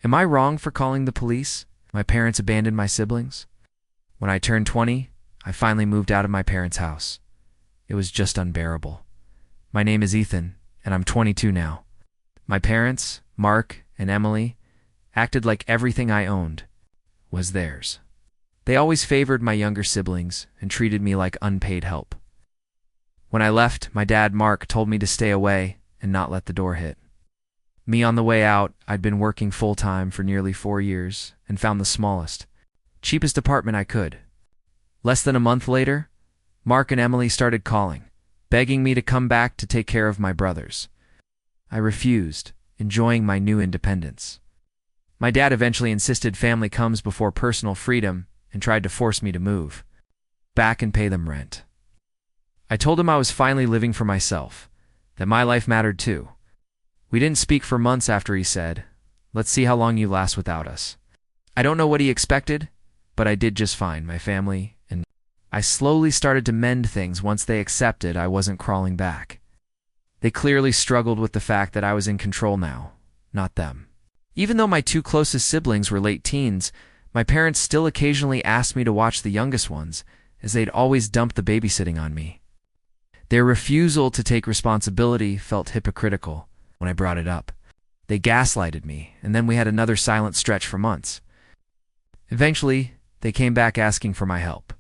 Am I wrong for calling the police? My parents abandoned my siblings? When I turned 20, I finally moved out of my parents' house. It was just unbearable. My name is Ethan, and I'm 22 now. My parents, Mark and Emily, acted like everything I owned was theirs. They always favored my younger siblings and treated me like unpaid help. When I left, my dad, Mark, told me to stay away and not let the door hit. Me on the way out, I'd been working full-time for nearly 4 years and found the smallest, cheapest apartment I could. Less than a month later, Mark and Emily started calling, begging me to come back to take care of my brothers. I refused, enjoying my new independence. My dad eventually insisted family comes before personal freedom and tried to force me to move back and pay them rent. I told him I was finally living for myself, that my life mattered too. We didn't speak for months after he said, "Let's see how long you last without us." I don't know what he expected, but I did just fine, my family, and I slowly started to mend things once they accepted I wasn't crawling back. They clearly struggled with the fact that I was in control now, not them. Even though my 2 closest siblings were late teens, my parents still occasionally asked me to watch the youngest ones, as they'd always dumped the babysitting on me. Their refusal to take responsibility felt hypocritical when I brought it up. They gaslighted me, and then we had another silent stretch for months. Eventually, they came back asking for my help.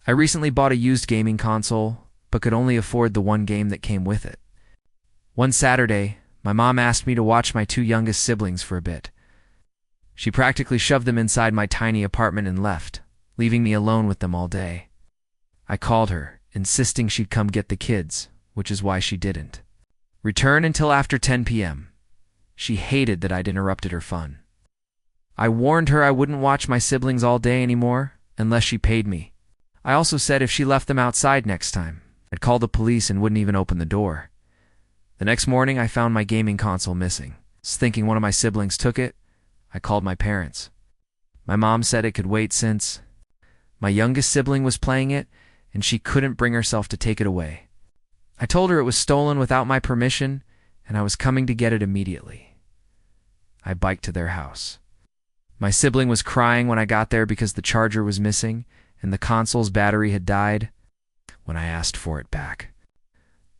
I recently bought a used gaming console, but could only afford the one game that came with it. One Saturday, my mom asked me to watch my 2 youngest siblings for a bit. She practically shoved them inside my tiny apartment and left, leaving me alone with them all day. I called her, insisting she'd come get the kids, which is why she didn't return until after 10 p.m. She hated that I'd interrupted her fun. I warned her I wouldn't watch my siblings all day anymore unless she paid me. I also said if she left them outside next time, I'd call the police and wouldn't even open the door. The next morning, I found my gaming console missing. Thinking one of my siblings took it, I called my parents. My mom said it could wait since my youngest sibling was playing it and she couldn't bring herself to take it away. I told her it was stolen without my permission and I was coming to get it immediately. I biked to their house. My sibling was crying when I got there because the charger was missing and the console's battery had died when I asked for it back.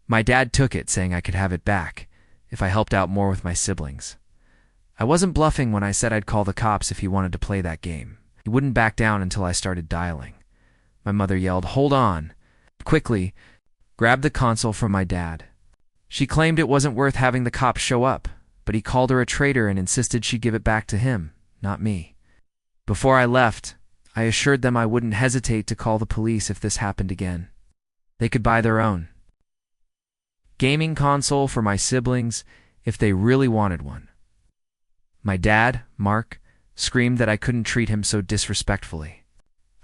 My dad took it, saying I could have it back if I helped out more with my siblings. I wasn't bluffing when I said I'd call the cops if he wanted to play that game. He wouldn't back down until I started dialing. My mother yelled, "Hold on!" quickly grabbed the console from my dad. She claimed it wasn't worth having the cops show up, but he called her a traitor and insisted she give it back to him, not me. Before I left, I assured them I wouldn't hesitate to call the police if this happened again. They could buy their own gaming console for my siblings if they really wanted one. My dad, Mark, screamed that I couldn't treat him so disrespectfully.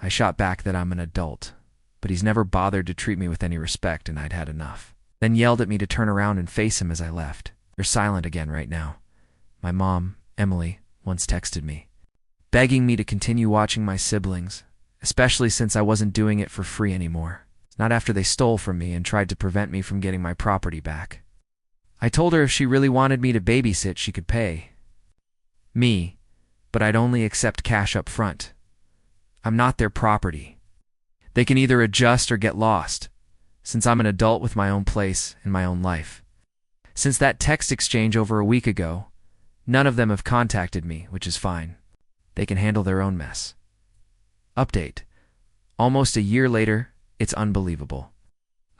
I shot back that I'm an adult, but he's never bothered to treat me with any respect and I'd had enough. Then yelled at me to turn around and face him as I left. They're silent again right now. My mom, Emily, once texted me, begging me to continue watching my siblings, especially since I wasn't doing it for free anymore. Not after they stole from me and tried to prevent me from getting my property back. I told her if she really wanted me to babysit, she could pay me, but I'd only accept cash up front. I'm not their property. They can either adjust or get lost, since I'm an adult with my own place and my own life. Since that text exchange over a week ago, none of them have contacted me, which is fine. They can handle their own mess. Update. Almost a year later, it's unbelievable.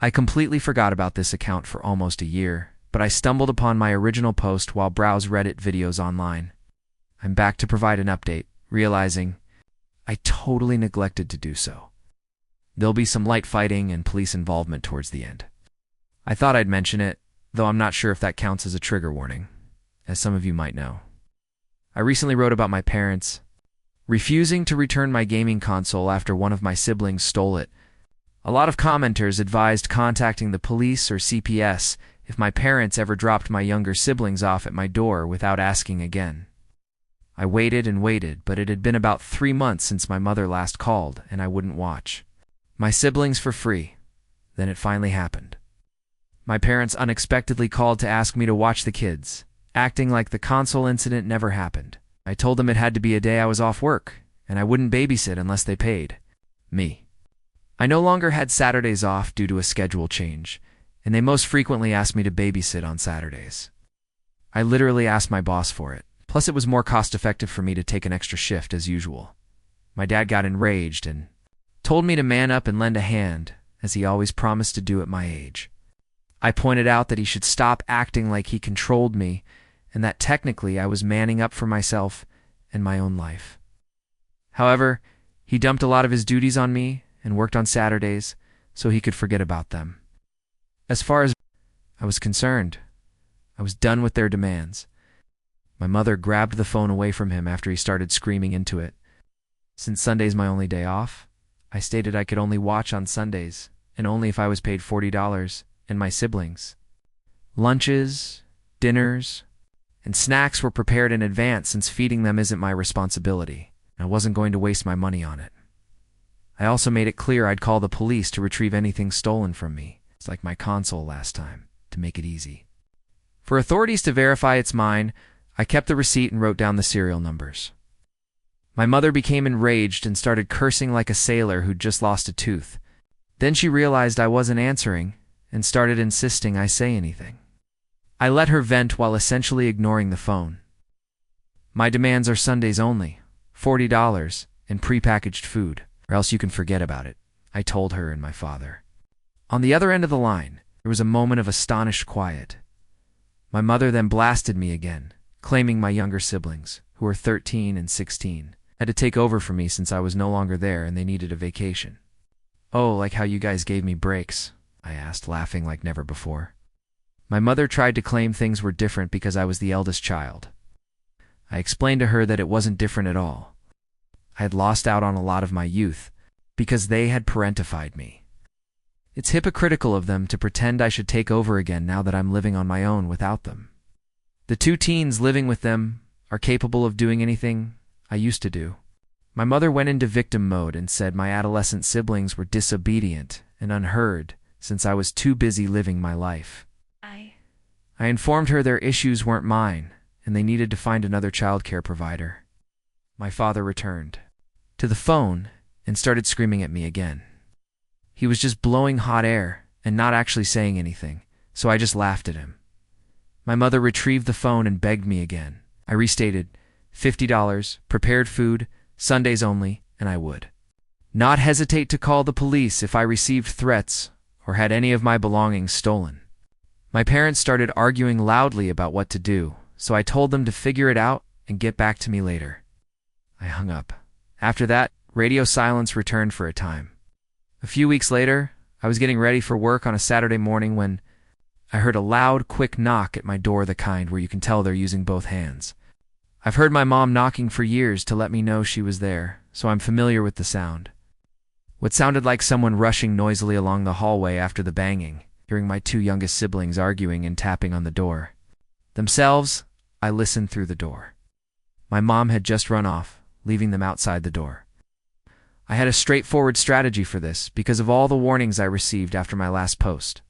I completely forgot about this account for almost a year, but I stumbled upon my original post while browsing Reddit videos online. I'm back to provide an update, realizing I totally neglected to do so. There'll be some light fighting and police involvement towards the end. I thought I'd mention it, though I'm not sure if that counts as a trigger warning, as some of you might know. I recently wrote about my parents refusing to return my gaming console after one of my siblings stole it. A lot of commenters advised contacting the police or CPS if my parents ever dropped my younger siblings off at my door without asking again. I waited and waited, but it had been about 3 months since my mother last called, and I wouldn't watch my siblings for free. Then it finally happened. My parents unexpectedly called to ask me to watch the kids, acting like the console incident never happened. I told them it had to be a day I was off work, and I wouldn't babysit unless they paid me. I no longer had Saturdays off due to a schedule change, and they most frequently asked me to babysit on Saturdays. I literally asked my boss for it. Plus, it was more cost-effective for me to take an extra shift as usual. My dad got enraged and told me to man up and lend a hand, as he always promised to do at my age. I pointed out that he should stop acting like he controlled me, and that technically I was manning up for myself and my own life. However, he dumped a lot of his duties on me and worked on Saturdays so he could forget about them. As far as I was concerned, I was done with their demands. My mother grabbed the phone away from him after he started screaming into it. Since Sunday's my only day off, I stated I could only watch on Sundays, and only if I was paid $40, and my siblings. Lunches, dinners, and snacks were prepared in advance since feeding them isn't my responsibility. I wasn't going to waste my money on it. I also made it clear I'd call the police to retrieve anything stolen from me. It's like my console last time, to make it easy. For authorities to verify it's mine, I kept the receipt and wrote down the serial numbers. My mother became enraged and started cursing like a sailor who'd just lost a tooth. Then she realized I wasn't answering and started insisting I say anything. I let her vent while essentially ignoring the phone. My demands are Sundays only, $40, and prepackaged food, or else you can forget about it, I told her and my father. On the other end of the line, there was a moment of astonished quiet. My mother then blasted me again, claiming my younger siblings, who were 13 and 16, had to take over for me since I was no longer there and they needed a vacation. "Oh, like how you guys gave me breaks?" I asked, laughing like never before. My mother tried to claim things were different because I was the eldest child. I explained to her that it wasn't different at all. I had lost out on a lot of my youth because they had parentified me. It's hypocritical of them to pretend I should take over again now that I'm living on my own without them. The two teens living with them are capable of doing anything I used to do. My mother went into victim mode and said my adolescent siblings were disobedient and unheard since I was too busy living my life. I informed her their issues weren't mine and they needed to find another childcare provider. My father returned to the phone and started screaming at me again. He was just blowing hot air and not actually saying anything, so I just laughed at him. My mother retrieved the phone and begged me again. I restated, $50, prepared food, Sundays only, and I would not hesitate to call the police if I received threats or had any of my belongings stolen. My parents started arguing loudly about what to do, so I told them to figure it out and get back to me later. I hung up. After that, radio silence returned for a time. A few weeks later, I was getting ready for work on a Saturday morning when I heard a loud, quick knock at my door, the kind where you can tell they're using both hands. I've heard my mom knocking for years to let me know she was there, so I'm familiar with the sound. What sounded like someone rushing noisily along the hallway after the banging, hearing my two youngest siblings arguing and tapping on the door. Themselves, I listened through the door. My mom had just run off, leaving them outside the door. I had a straightforward strategy for this because of all the warnings I received after my last post.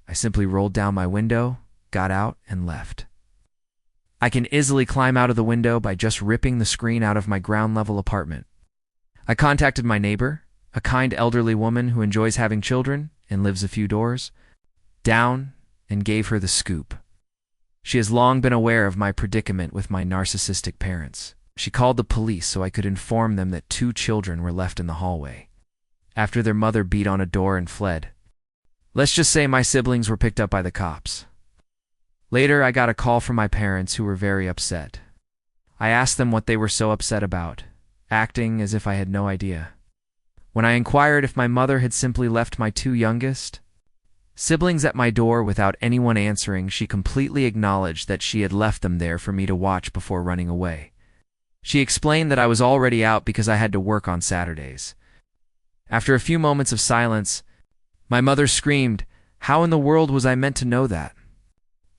I simply rolled down my window, got out, and left. I can easily climb out of the window by just ripping the screen out of my ground-level apartment. I contacted my neighbor, a kind elderly woman who enjoys having children and lives a few doors down, and gave her the scoop. She has long been aware of my predicament with my narcissistic parents. She called the police so I could inform them that 2 children were left in the hallway after their mother beat on a door and fled. Let's just say my siblings were picked up by the cops. Later, I got a call from my parents who were very upset. I asked them what they were so upset about, acting as if I had no idea. When I inquired if my mother had simply left my 2 youngest siblings at my door without anyone answering, she completely acknowledged that she had left them there for me to watch before running away. She explained that I was already out because I had to work on Saturdays. After a few moments of silence, my mother screamed, "How in the world was I meant to know that?"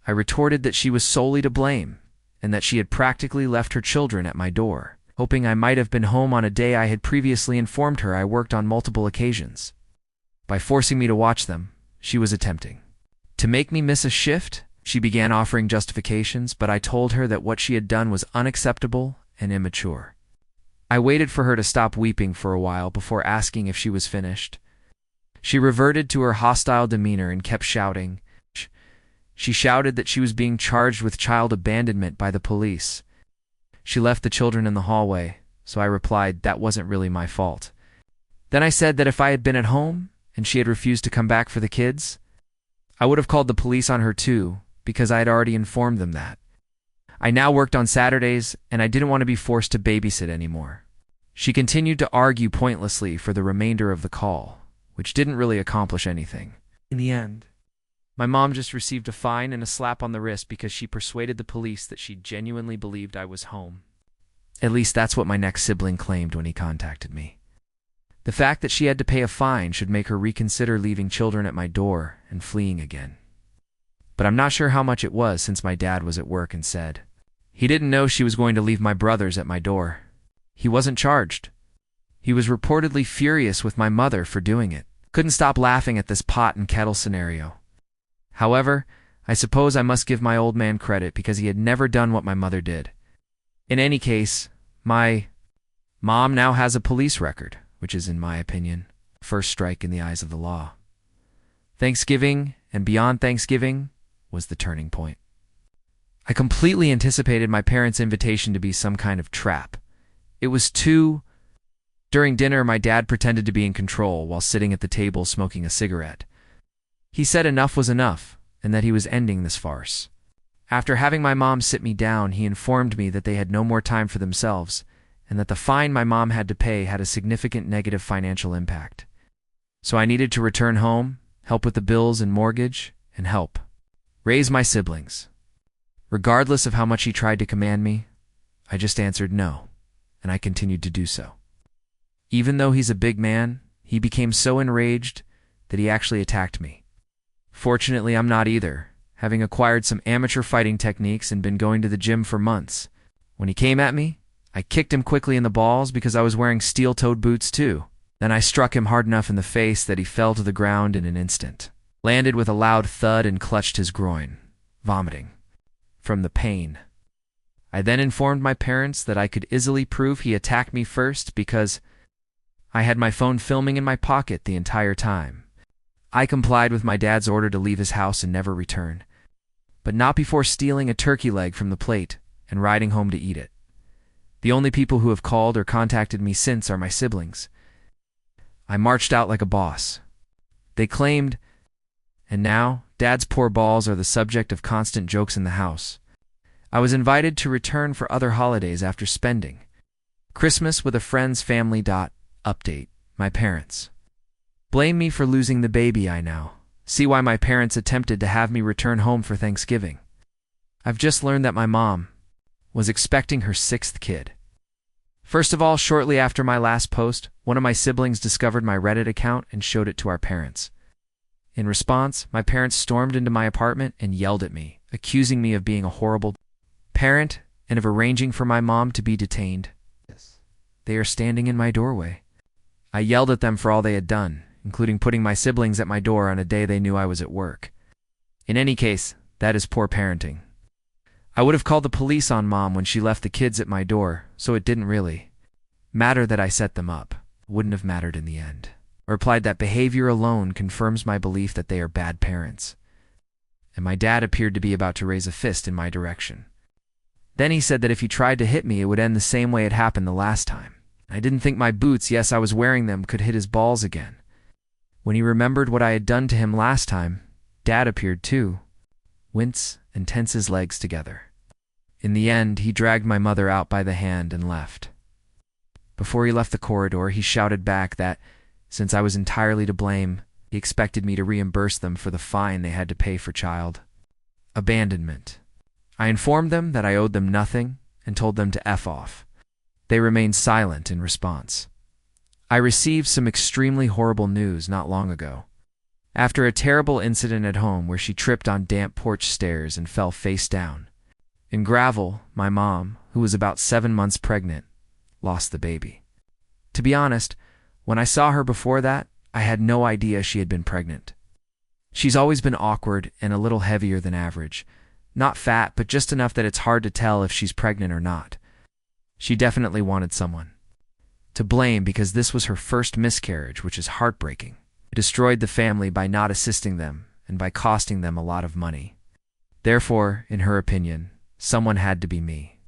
I retorted that she was solely to blame, and that she had practically left her children at my door, hoping I might have been home on a day I had previously informed her I worked on multiple occasions. By forcing me to watch them, she was attempting to make me miss a shift. She began offering justifications, but I told her that what she had done was unacceptable and immature. I waited for her to stop weeping for a while before asking if she was finished. She reverted to her hostile demeanor and kept shouting. She shouted that she was being charged with child abandonment by the police. She left the children in the hallway, so I replied that wasn't really my fault. Then I said that if I had been at home and she had refused to come back for the kids, I would have called the police on her too, because I had already informed them that. I now worked on Saturdays, and I didn't want to be forced to babysit anymore. She continued to argue pointlessly for the remainder of the call, which didn't really accomplish anything. In the end, my mom just received a fine and a slap on the wrist because she persuaded the police that she genuinely believed I was home. At least that's what my next sibling claimed when he contacted me. The fact that she had to pay a fine should make her reconsider leaving children at my door and fleeing again. But I'm not sure how much it was since my dad was at work and said he didn't know she was going to leave my brothers at my door. He wasn't charged. He was reportedly furious with my mother for doing it. Couldn't stop laughing at this pot and kettle scenario. However, I suppose I must give my old man credit because he had never done what my mother did. In any case, my mom now has a police record, which is, in my opinion, first strike in the eyes of the law. Thanksgiving and beyond Thanksgiving was the turning point. I completely anticipated my parents' invitation to be some kind of trap. It was too... During dinner, my dad pretended to be in control while sitting at the table smoking a cigarette. He said enough was enough, and that he was ending this farce. After having my mom sit me down, he informed me that they had no more time for themselves, and that the fine my mom had to pay had a significant negative financial impact. So I needed to return home, help with the bills and mortgage, and help raise my siblings. Regardless of how much he tried to command me, I just answered no, and I continued to do so. Even though he's a big man, he became so enraged that he actually attacked me. Fortunately, I'm not either, having acquired some amateur fighting techniques and been going to the gym for months. When he came at me, I kicked him quickly in the balls because I was wearing steel-toed boots too. Then I struck him hard enough in the face that he fell to the ground in an instant, landed with a loud thud and clutched his groin, vomiting from the pain. I then informed my parents that I could easily prove he attacked me first because I had my phone filming in my pocket the entire time. I complied with my dad's order to leave his house and never return, but not before stealing a turkey leg from the plate and riding home to eat it. The only people who have called or contacted me since are my siblings. I marched out like a boss. They claimed, and now Dad's poor balls are the subject of constant jokes in the house. I was invited to return for other holidays after spending Christmas with a friend's family. Update: my parents blame me for losing the baby. I now see why my parents attempted to have me return home for Thanksgiving. I've just learned that my mom was expecting her 6th kid. First of all, shortly after my last post, one of my siblings discovered my Reddit account and showed it to our parents. In response, my parents stormed into my apartment and yelled at me, accusing me of being a horrible parent and of arranging for my mom to be detained. They are standing in my doorway. I yelled at them for all they had done, including putting my siblings at my door on a day they knew I was at work. In any case, that is poor parenting. I would have called the police on Mom when she left the kids at my door, so it didn't really matter that I set them up. Wouldn't have mattered in the end. I replied that behavior alone confirms my belief that they are bad parents. And my dad appeared to be about to raise a fist in my direction. Then he said that if he tried to hit me, it would end the same way it happened the last time. I didn't think my boots, yes, I was wearing them, could hit his balls again. When he remembered what I had done to him last time, Dad appeared too. Wince and tense his legs together. In the end, he dragged my mother out by the hand and left. Before he left the corridor, he shouted back that, since I was entirely to blame, he expected me to reimburse them for the fine they had to pay for child abandonment. I informed them that I owed them nothing and told them to F off. They remained silent in response. I received some extremely horrible news not long ago. After a terrible incident at home where she tripped on damp porch stairs and fell face down. In gravel, my mom, who was about 7 months pregnant, lost the baby. To be honest, when I saw her before that, I had no idea she had been pregnant. She's always been awkward and a little heavier than average. Not fat, but just enough that it's hard to tell if she's pregnant or not. She definitely wanted someone to blame because this was her first miscarriage, which is heartbreaking. It destroyed the family by not assisting them and by costing them a lot of money. Therefore, in her opinion, someone had to be me.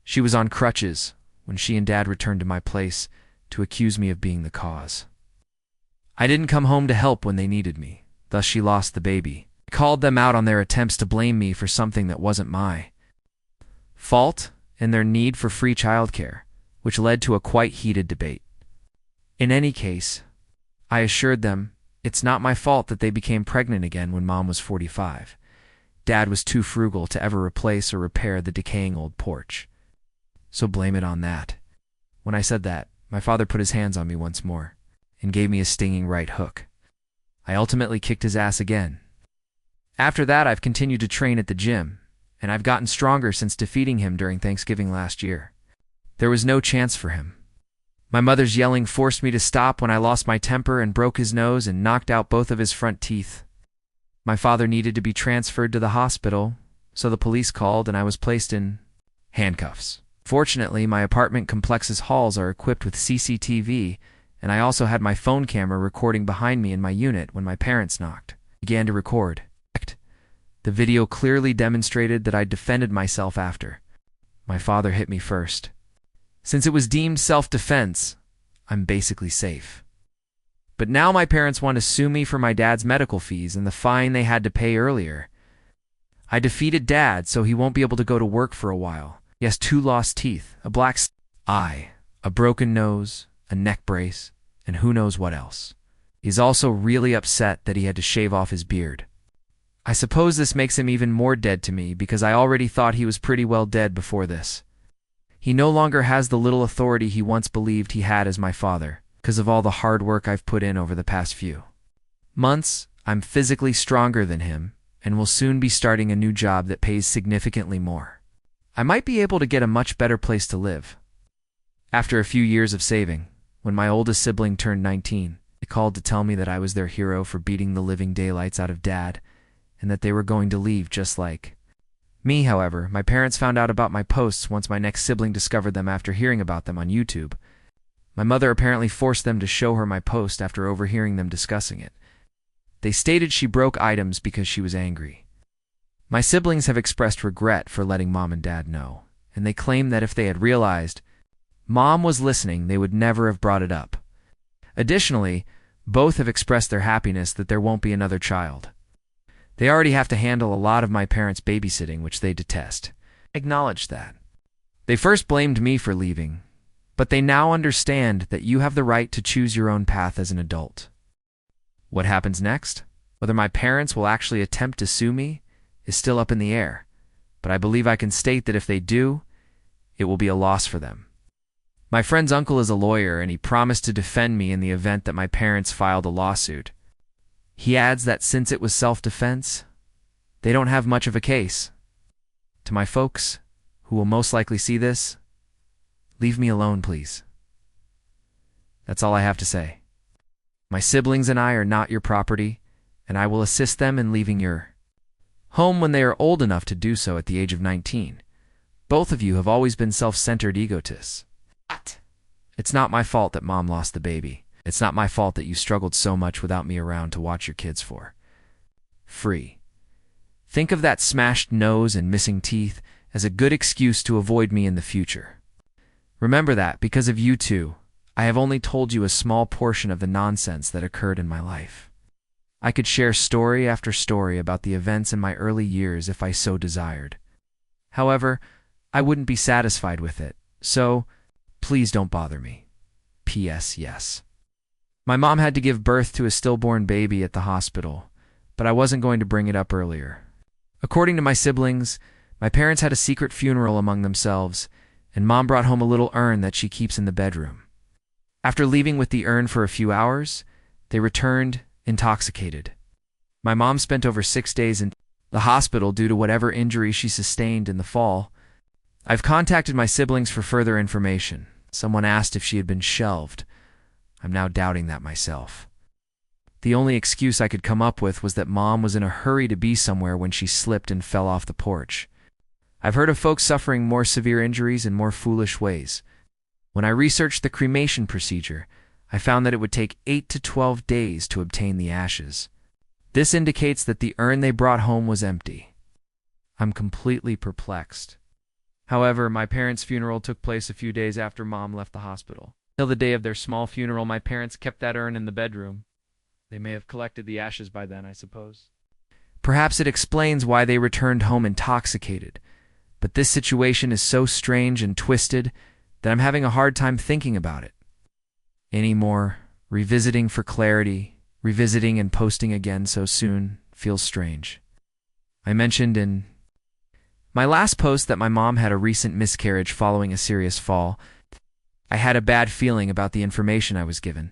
She was on crutches when she and Dad returned to my place to accuse me of being the cause. I didn't come home to help when they needed me, thus she lost the baby. I called them out on their attempts to blame me for something that wasn't my fault and their need for free childcare, which led to a quite heated debate. In any case, I assured them it's not my fault that they became pregnant again when Mom was 45. Dad was too frugal to ever replace or repair the decaying old porch. So blame it on that. When I said that, my father put his hands on me once more and gave me a stinging right hook. I ultimately kicked his ass again. After that, I've continued to train at the gym, and I've gotten stronger since defeating him during Thanksgiving last year. There was no chance for him. My mother's yelling forced me to stop when I lost my temper and broke his nose and knocked out both of his front teeth. My father needed to be transferred to the hospital, so the police called and I was placed in handcuffs. Fortunately, my apartment complex's halls are equipped with CCTV, and I also had my phone camera recording behind me in my unit when my parents knocked. I began to record. The video clearly demonstrated that I defended myself after my father hit me first. Since it was deemed self-defense, I'm basically safe. But now my parents want to sue me for my dad's medical fees and the fine they had to pay earlier. I defeated Dad, so he won't be able to go to work for a while. He has 2 lost teeth, a black eye, a broken nose, a neck brace, and who knows what else. He's also really upset that he had to shave off his beard. I suppose this makes him even more dead to me because I already thought he was pretty well dead before this. He no longer has the little authority he once believed he had as my father because of all the hard work I've put in over the past few months. I'm physically stronger than him and will soon be starting a new job that pays significantly more. I might be able to get a much better place to live. After a few years of saving, when my oldest sibling turned 19, they called to tell me that I was their hero for beating the living daylights out of Dad and that they were going to leave just like me. However, my parents found out about my posts once my next sibling discovered them after hearing about them on YouTube. My mother apparently forced them to show her my post after overhearing them discussing it. They stated she broke items because she was angry. My siblings have expressed regret for letting Mom and Dad know, and they claim that if they had realized Mom was listening, they would never have brought it up. Additionally, both have expressed their happiness that there won't be another child. They already have to handle a lot of my parents' babysitting, which they detest. I acknowledge that. They first blamed me for leaving, but they now understand that you have the right to choose your own path as an adult. What happens next? Whether my parents will actually attempt to sue me is still up in the air, but I believe I can state that if they do, it will be a loss for them. My friend's uncle is a lawyer, and he promised to defend me in the event that my parents filed a lawsuit. He adds that since it was self-defense, they don't have much of a case. To my folks, who will most likely see this, leave me alone, please. That's all I have to say. My siblings and I are not your property, and I will assist them in leaving your home when they are old enough to do so at the age of 19. Both of you have always been self-centered egotists. It's not my fault that Mom lost the baby. It's not my fault that you struggled so much without me around to watch your kids for free. Think of that smashed nose and missing teeth as a good excuse to avoid me in the future. Remember that because of you two, I have only told you a small portion of the nonsense that occurred in my life. I could share story after story about the events in my early years if I so desired. However, I wouldn't be satisfied with it, so please don't bother me. P.S. Yes. My mom had to give birth to a stillborn baby at the hospital, but I wasn't going to bring it up earlier. According to my siblings, my parents had a secret funeral among themselves, and Mom brought home a little urn that she keeps in the bedroom. After leaving with the urn for a few hours, they returned intoxicated. My mom spent over 6 days in the hospital due to whatever injury she sustained in the fall. I've contacted my siblings for further information. Someone asked if she had been shelved. I'm now doubting that myself. The only excuse I could come up with was that Mom was in a hurry to be somewhere when she slipped and fell off the porch. I've heard of folks suffering more severe injuries in more foolish ways. When I researched the cremation procedure, I found that it would take 8 to 12 days to obtain the ashes. This indicates that the urn they brought home was empty. I'm completely perplexed. However, my parents' funeral took place a few days after Mom left the hospital. Till the day of their small funeral, my parents kept that urn in the bedroom. They may have collected the ashes by then, I suppose. Perhaps it explains why they returned home intoxicated, but this situation is so strange and twisted that I'm having a hard time thinking about it. Anymore, revisiting for clarity, revisiting and posting again so soon feels strange. I mentioned in my last post that my mom had a recent miscarriage following a serious fall. I had a bad feeling about the information I was given.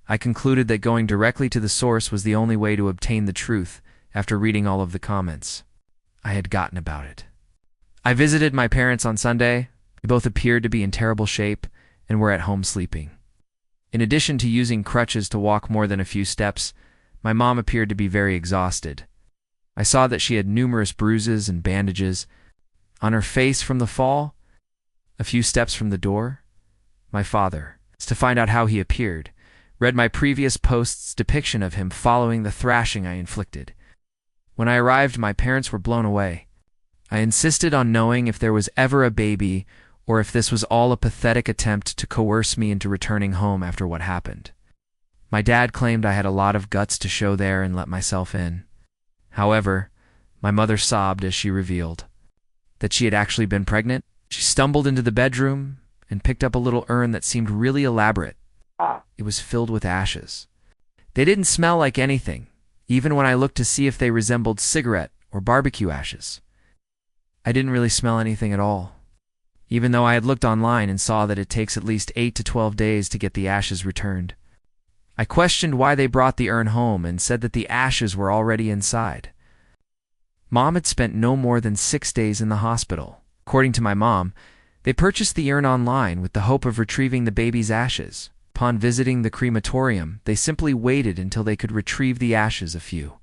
I concluded that going directly to the source was the only way to obtain the truth after reading all of the comments. I had gotten about it. I visited my parents on Sunday. They both appeared to be in terrible shape and were at home sleeping. In addition to using crutches to walk more than a few steps, my mom appeared to be very exhausted. I saw that she had numerous bruises and bandages on her face from the fall. A few steps from the door, my father, to find out how he appeared, read my previous post's depiction of him following the thrashing I inflicted. When I arrived, my parents were blown away. I insisted on knowing if there was ever a baby or if this was all a pathetic attempt to coerce me into returning home after what happened. My dad claimed I had a lot of guts to show there and let myself in. However, my mother sobbed as she revealed that she had actually been pregnant. She stumbled into the bedroom and picked up a little urn that seemed really elaborate. It was filled with ashes. They didn't smell like anything, even when I looked to see if they resembled cigarette or barbecue ashes. I didn't really smell anything at all, even though I had looked online and saw that it takes at least 8 to 12 days to get the ashes returned. I questioned why they brought the urn home and said that the ashes were already inside. Mom had spent no more than 6 days in the hospital. According to my mom, they purchased the urn online with the hope of retrieving the baby's ashes. Upon visiting the crematorium, they simply waited until they could retrieve the ashes a few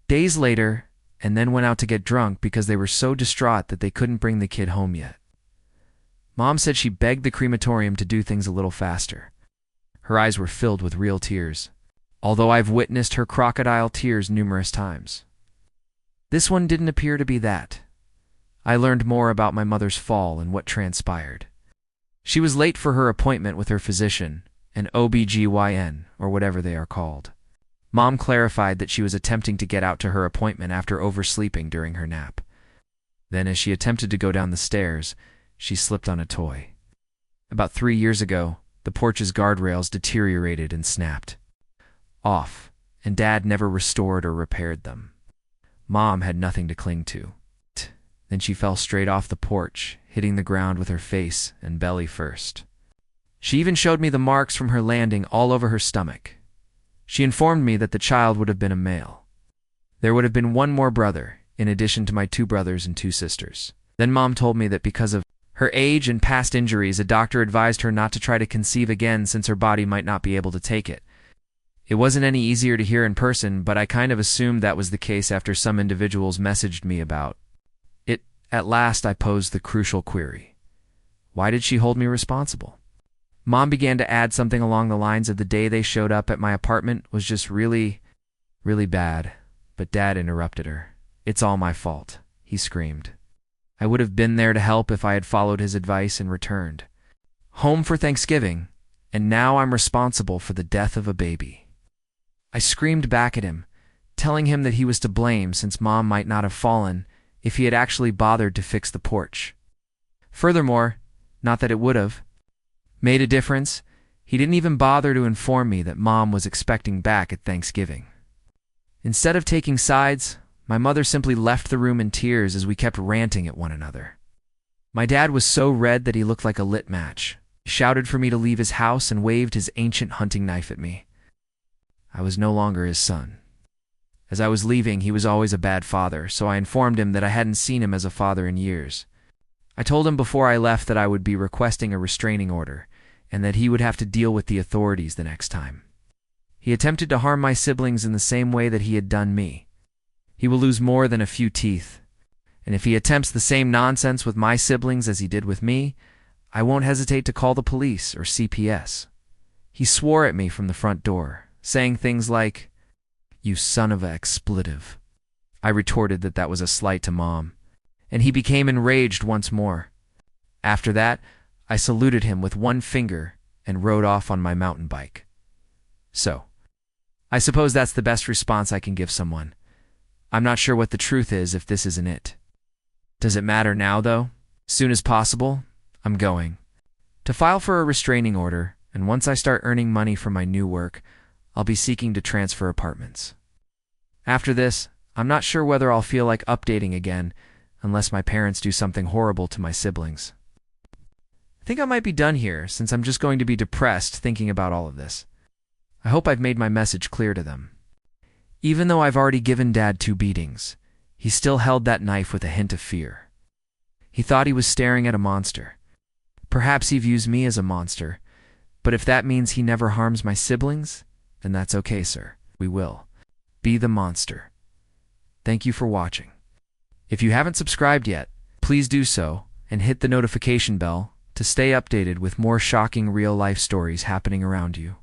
days later and then went out to get drunk because they were so distraught that they couldn't bring the kid home yet. Mom said she begged the crematorium to do things a little faster. Her eyes were filled with real tears, although I've witnessed her crocodile tears numerous times. This one didn't appear to be that. I learned more about my mother's fall and what transpired. She was late for her appointment with her physician, an OBGYN, or whatever they are called. Mom clarified that she was attempting to get out to her appointment after oversleeping during her nap. Then, as she attempted to go down the stairs, she slipped on a toy. About 3 years ago, the porch's guardrails deteriorated and snapped off, and Dad never restored or repaired them. Mom had nothing to cling to. Then she fell straight off the porch, hitting the ground with her face and belly first. She even showed me the marks from her landing all over her stomach. She informed me that the child would have been a male. There would have been one more brother, in addition to my 2 brothers and 2 sisters. Then Mom told me that because of her age and past injuries, a doctor advised her not to try to conceive again since her body might not be able to take it. It wasn't any easier to hear in person, but I kind of assumed that was the case after some individuals messaged me about it. At last, I posed the crucial query. Why did she hold me responsible? Mom began to add something along the lines of the day they showed up at my apartment was just really, really bad, but Dad interrupted her. It's all my fault, he screamed. I would have been there to help if I had followed his advice and returned home for Thanksgiving, and now I'm responsible for the death of a baby. I screamed back at him, telling him that he was to blame since Mom might not have fallen if he had actually bothered to fix the porch. Furthermore, not that it would have made a difference, he didn't even bother to inform me that Mom was expecting back at Thanksgiving. Instead of taking sides, my mother simply left the room in tears as we kept ranting at one another. My dad was so red that he looked like a lit match. He shouted for me to leave his house and waved his ancient hunting knife at me. I was no longer his son. As I was leaving, he was always a bad father, so I informed him that I hadn't seen him as a father in years. I told him before I left that I would be requesting a restraining order, and that he would have to deal with the authorities the next time. He attempted to harm my siblings in the same way that he had done me. He will lose more than a few teeth, And if he attempts the same nonsense with my siblings as he did with me, I won't hesitate to call the police or CPS. He swore at me from the front door, saying things like, "You son of a expletive." I retorted that that was a slight to Mom, and he became enraged once more. After that, I saluted him with one finger and rode off on my mountain bike. So, I suppose that's the best response I can give someone. I'm not sure what the truth is if this isn't it. Does it matter now, though? As soon as possible, I'm going to file for a restraining order, and once I start earning money from my new work, I'll be seeking to transfer apartments. After this, I'm not sure whether I'll feel like updating again unless my parents do something horrible to my siblings. I think I might be done here since I'm just going to be depressed thinking about all of this. I hope I've made my message clear to them. Even though I've already given Dad 2 beatings, he still held that knife with a hint of fear. He thought he was staring at a monster. Perhaps he views me as a monster, but if that means he never harms my siblings, then that's okay, sir. We will be the monster. Thank you for watching. If you haven't subscribed yet, please do so and hit the notification bell to stay updated with more shocking real-life stories happening around you.